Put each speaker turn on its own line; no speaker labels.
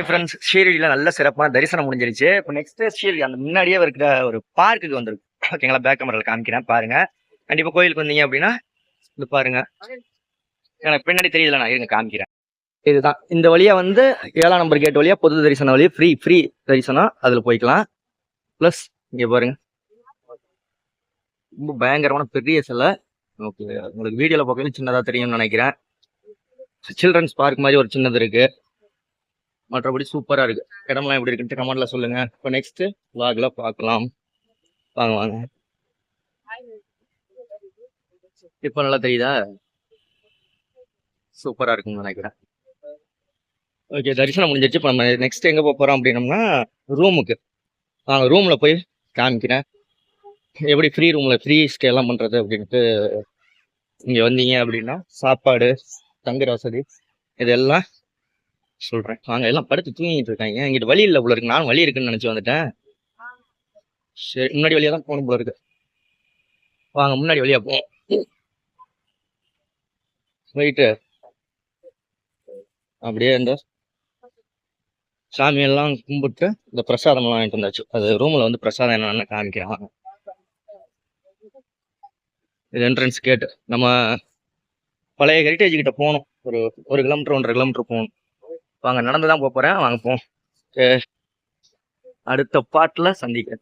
Friends ஷீரடியில நல்ல சிறப்பான தரிசனம் முடிஞ்சிருச்சு. இப்போ நெக்ஸ்ட் ஷீரடி அந்த முன்னாடியே இருக்கிற ஒரு பார்க்குக்கு வந்திருக்கு. ஓகேங்களா, பேக் கேமரால காமிக்கிறேன் பாருங்க. கண்டிப்பா கோயிலுக்கு வந்தீங்க அப்படின்னா இது பாருங்க. எனக்கு பின்னாடி தெரியுதுல, நான் இருங்க காமிக்கிறேன். இதுதான் இந்த வழியா வந்து 7ஆம் நம்பர் கேட் வழியா பொது தரிசனம் வழியா ஃப்ரீ தரிசனம் அதுல போய்க்கலாம். பிளஸ் இங்க பாருங்க, ரொம்ப பயங்கரமான பெரிய சிலை. ஓகே, உங்களுக்கு வீடியோல பார்க்கறது சின்னதா தெரியும்னு நினைக்கிறேன். சில்ட்ரன்ஸ் பார்க் மாதிரி ஒரு சின்னது இருக்கு. மற்றபடி சூப்பரா இருக்கு. இடம்லாம் எப்படி இருக்குன்னு கமெண்ட்ல சொல்லுங்க. இப்போ நெக்ஸ்ட் vlogல பார்க்கலாம். வாங்க வாங்க. இப்போ நல்லா தெரியுதா? சூப்பரா இருக்குன்னு நினைக்கிறேன். ஓகே, தரிசனம் முடிஞ்சிருச்சு. இப்போ நம்ம நெக்ஸ்ட் எங்க போக போறோம் அப்படின்னம்னா ரூமுக்கு. வாங்க ரூம்ல போய் காமிக்கிறேன். எப்படி ரூம்ல ஃப்ரீ ஸ்டே எல்லாம் பண்றது அப்படின்ட்டு. இங்க வந்தீங்க அப்படின்னா சாப்பாடு, தங்குற வசதி இதெல்லாம் சொல்றேன். வாங்க. எல்லாம் படுத்து தூங்கிட்டு இருக்காங்க. இங்கிட்டு வழி இல்லை போல இருக்கு. நான் வழி இருக்குன்னு நினைச்சு வந்துட்டேன். சரி, முன்னாடி வழியா தான் போகணும் போல இருக்கு. வாங்க முன்னாடி வழியா போவோம். போயிட்டு அப்படியே இந்த சாமியெல்லாம் கும்பிட்டு இந்த பிரசாதம் எல்லாம் வாங்கிட்டு வந்தாச்சு. அது ரூம்ல வந்து பிரசாதம் என்னன்னு காமிக்கிறேன். இது என்ட்ரன்ஸ் கேட்டு. நம்ம பழைய ஹெரிட்டேஜ் கிட்ட போகணும். ஒரு 1 கிலோமீட்டர் 1.5 கிலோமீட்டர் போகணும். வாங்க, நடந்துதான் போறேன். வாங்க போவோம். அடுத்த பாட்டுல சந்திக்கிறேன்.